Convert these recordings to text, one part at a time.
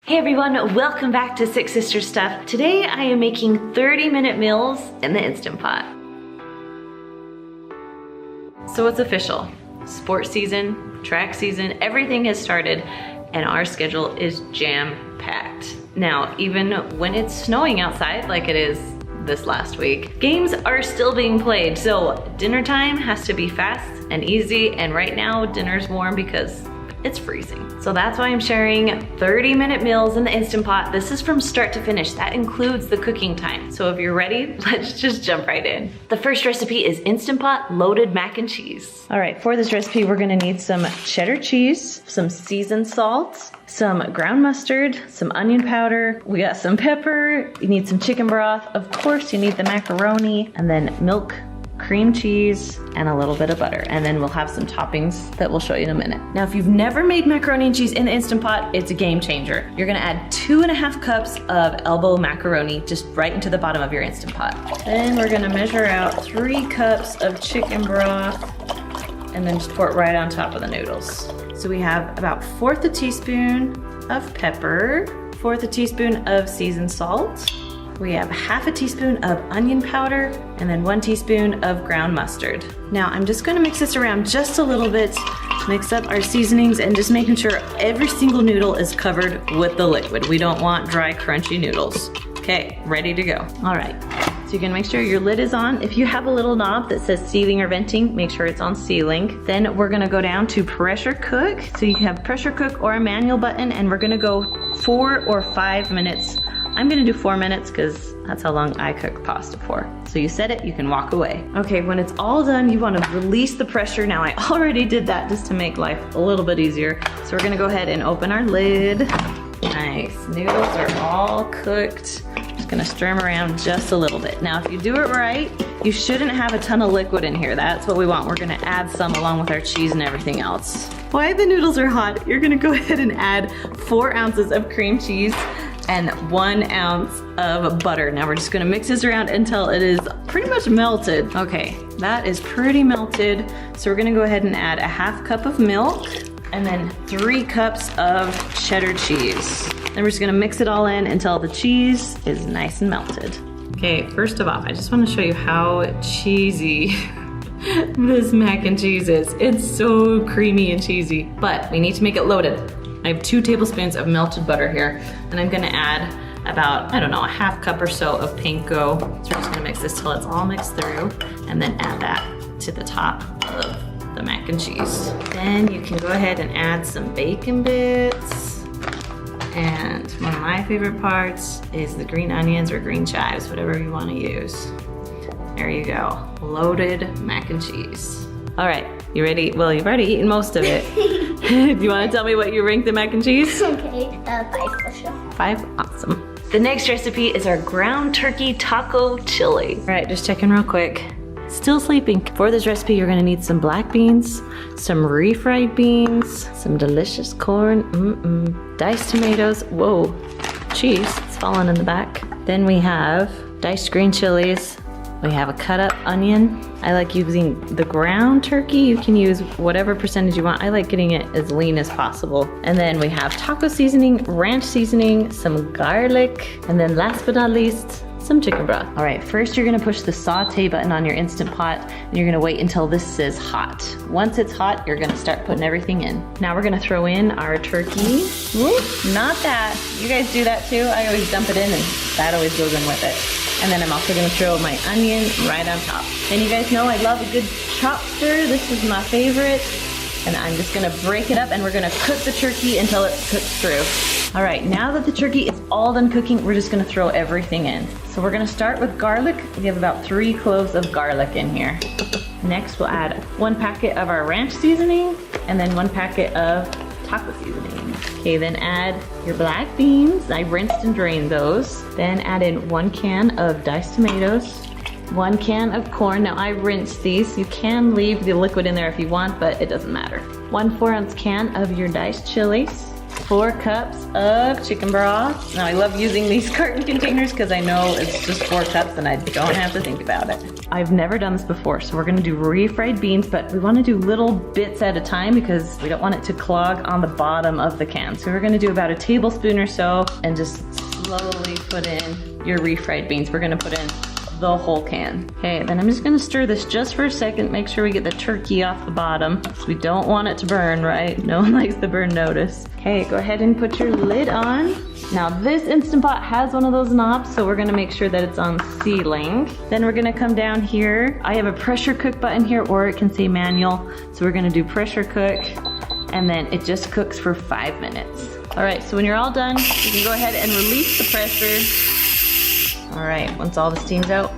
Hey everyone, welcome back to Six Sisters Stuff. Today I am making 30-minute meals in the Instant Pot. So it's official. Sports season, track season, everything has started and our schedule is jam-packed. Now, even when it's snowing outside like it is this last week, games are still being played. So dinner time has to be fast and easy, and right now dinner's warm because it's freezing. So that's why I'm sharing 30-minute meals in the Instant Pot. This is from start to finish. That includes the cooking time. So if you're ready, let's just jump right in. The first recipe is Instant Pot loaded mac and cheese. All right, for this recipe, we're gonna need some cheddar cheese, some seasoned salt, some ground mustard, some onion powder, we got some pepper, you need some chicken broth, of course you need the macaroni, and then milk, cream cheese, and a little bit of butter. And then we'll have some toppings that we'll show you in a minute. Now, if you've never made macaroni and cheese in the Instant Pot, it's a game changer. You're gonna add 2.5 cups of elbow macaroni just right into the bottom of your Instant Pot. Then we're gonna measure out 3 cups of chicken broth and then just pour it right on top of the noodles. So we have about 1/4 teaspoon of pepper, 1/4 teaspoon of seasoned salt. We have 1/2 teaspoon of onion powder and then 1 teaspoon of ground mustard. Now I'm just gonna mix this around just a little bit, mix up our seasonings and just making sure every single noodle is covered with the liquid. We don't want dry, crunchy noodles. Okay, ready to go. All right, so you're gonna make sure your lid is on. If you have a little knob that says sealing or venting, make sure it's on sealing. Then we're gonna go down to pressure cook. So you can have pressure cook or a manual button, and we're gonna go 4 or 5 minutes. I'm gonna do 4 minutes because that's how long I cook pasta for. So you set it, you can walk away. Okay, when it's all done, you wanna release the pressure. Now I already did that just to make life a little bit easier. So we're gonna go ahead and open our lid. Nice, noodles are all cooked. Just gonna stir them around just a little bit. Now if you do it right, you shouldn't have a ton of liquid in here. That's what we want. We're gonna add some along with our cheese and everything else. While the noodles are hot, you're gonna go ahead and add 4 ounces of cream cheese and 1 ounce of butter. Now we're just gonna mix this around until it is pretty much melted. Okay, that is pretty melted. So we're gonna go ahead and add 1/2 cup of milk and then 3 cups of cheddar cheese. Then we're just gonna mix it all in until the cheese is nice and melted. Okay, first of all, I just wanna show you how cheesy this mac and cheese is. It's so creamy and cheesy, but we need to make it loaded. I have 2 tablespoons of melted butter here, and I'm gonna add about, I don't know, 1/2 cup or so of panko. So we're just gonna mix this till it's all mixed through, and then add that to the top of the mac and cheese. Then you can go ahead and add some bacon bits. And one of my favorite parts is the green onions or green chives, whatever you wanna use. There you go, loaded mac and cheese. All right, you ready? Well, you've already eaten most of it. Do you wanna tell me what you rank the mac and cheese? Okay, 5 for sure. 5, awesome. The next recipe is our ground turkey taco chili. All right, just checking real quick. Still sleeping. For this recipe, you're gonna need some black beans, some refried beans, some delicious corn, diced tomatoes, whoa, cheese, it's falling in the back. Then we have diced green chilies. We have a cut up onion. I like using the ground turkey. You can use whatever percentage you want. I like getting it as lean as possible. And then we have taco seasoning, ranch seasoning, some garlic, and then last but not least, some chicken broth. All right, first you're gonna push the saute button on your Instant Pot, and you're gonna wait until this says hot. Once it's hot, you're gonna start putting everything in. Now we're gonna throw in our turkey. Whoop, not that. You guys do that too? I always dump it in and that always goes in with it. And then I'm also gonna throw my onion right on top. And you guys know I love a good chop stir. This is my favorite. And I'm just gonna break it up and we're gonna cook the turkey until it's cooked through. All right, now that the turkey is all done cooking, we're just gonna throw everything in. So we're gonna start with garlic. We have about 3 cloves of garlic in here. Next, we'll add 1 packet of our ranch seasoning and then 1 packet of taco seasoning. Okay, then add your black beans. I rinsed and drained those. Then add in 1 can of diced tomatoes, 1 can of corn. Now I rinsed these. You can leave the liquid in there if you want, but it doesn't matter. 1 4-ounce can of your diced chilies, 4 cups of chicken broth. Now I love using these carton containers because I know it's just 4 cups and I don't have to think about it. I've never done this before, so we're gonna do refried beans, but we wanna do little bits at a time because we don't want it to clog on the bottom of the can. So we're gonna do about a tablespoon or so and just slowly put in your refried beans. We're gonna put in the whole can. Okay, then I'm just gonna stir this just for a second, make sure we get the turkey off the bottom. So we don't want it to burn, right? No one likes the burn notice. Okay, go ahead and put your lid on. Now this Instant Pot has one of those knobs, so we're gonna make sure that it's on sealing. Then we're gonna come down here. I have a pressure cook button here, or it can say manual. So we're gonna do pressure cook, and then it just cooks for 5 minutes. All right, so when you're all done, you can go ahead and release the pressure. All right, once all the steam's out,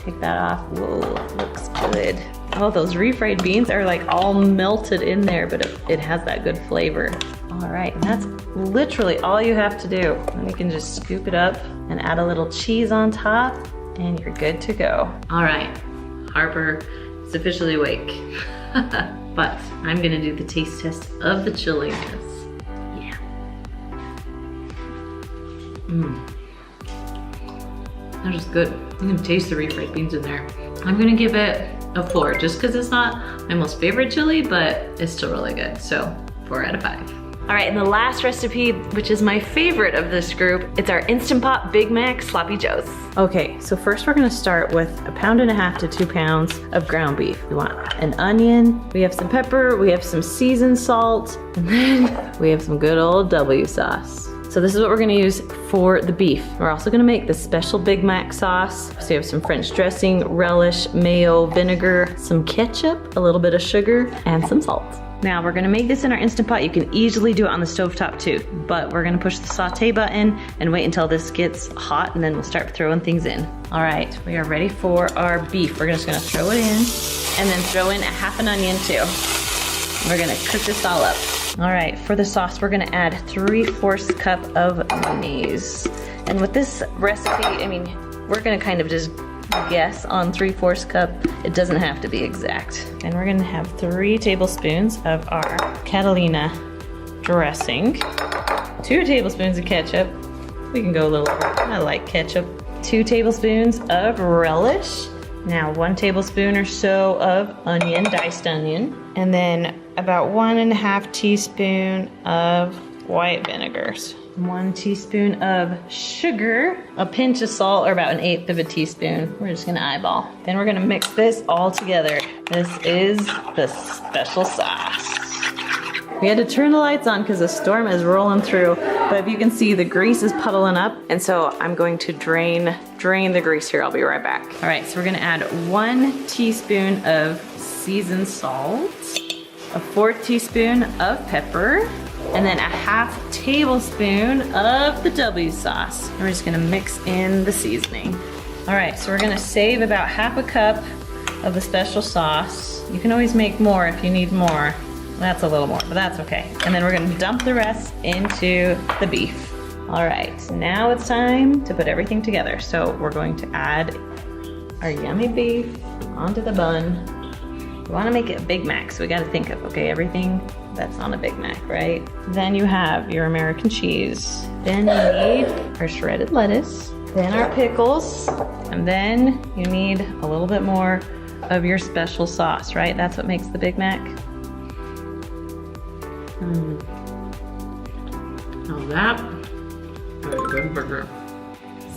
take that off. Whoa, looks good. Oh, those refried beans are like all melted in there, but it has that good flavor. All right, and that's literally all you have to do. And you can just scoop it up and add a little cheese on top, and you're good to go. All right, Harper is officially awake. But I'm gonna do the taste test of the chilliness. Yeah. They're just good. You can taste the refried beans in there. I'm gonna give it a 4 just because it's not my most favorite chili, but it's still really good. So 4 out of 5. All right, and the last recipe, which is my favorite of this group, it's our Instant Pot Big Mac Sloppy Joes. Okay, so first we're gonna start with 1.5 pounds to 2 pounds of ground beef. We want an onion, we have some pepper, we have some seasoned salt, and then we have some good old W sauce. So this is what we're gonna use for the beef. We're also gonna make the special Big Mac sauce. So you have some French dressing, relish, mayo, vinegar, some ketchup, a little bit of sugar, and some salt. Now we're gonna make this in our Instant Pot. You can easily do it on the stovetop too, but we're gonna push the saute button and wait until this gets hot, and then we'll start throwing things in. All right, we are ready for our beef. We're just gonna throw it in, and then throw in 1/2 an onion too. We're gonna cook this all up. All right, for the sauce, we're gonna add 3/4 cup of mayonnaise. And with this recipe, I mean, we're gonna kind of just guess on 3/4 cup. It doesn't have to be exact. And we're gonna have 3 tablespoons of our Catalina dressing, 2 tablespoons of ketchup. We can go a little, I like ketchup. 2 tablespoons of relish. Now 1 tablespoon or so of onion, diced onion. And then about 1.5 teaspoon of white vinegars. 1 teaspoon of sugar, a pinch of salt, or about 1/8 of a teaspoon. We're just gonna eyeball. Then we're gonna mix this all together. This is the special sauce. We had to turn the lights on because the storm is rolling through, but if you can see, the grease is puddling up, and so I'm going to drain the grease here. I'll be right back. All right, so we're gonna add 1 teaspoon of seasoned salt, a 1/4 teaspoon of pepper, and then 1/2 tablespoon of the W sauce. We're just gonna mix in the seasoning. All right, so we're gonna save about 1/2 cup of the special sauce. You can always make more if you need more. That's a little more, but that's okay. And then we're gonna dump the rest into the beef. All right, now it's time to put everything together. So we're going to add our yummy beef onto the bun. We wanna make it a Big Mac, so we gotta think of, okay, everything that's on a Big Mac, right? Then you have your American cheese. Then you need our shredded lettuce. Then our pickles. And then you need a little bit more of your special sauce, right? That's what makes the Big Mac. Now that is a good burger.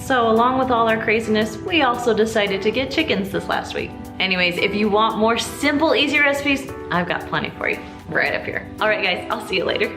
So along with all our craziness, we also decided to get chickens this last week. Anyways, if you want more simple, easy recipes, I've got plenty for you right up here. All right guys, I'll see you later.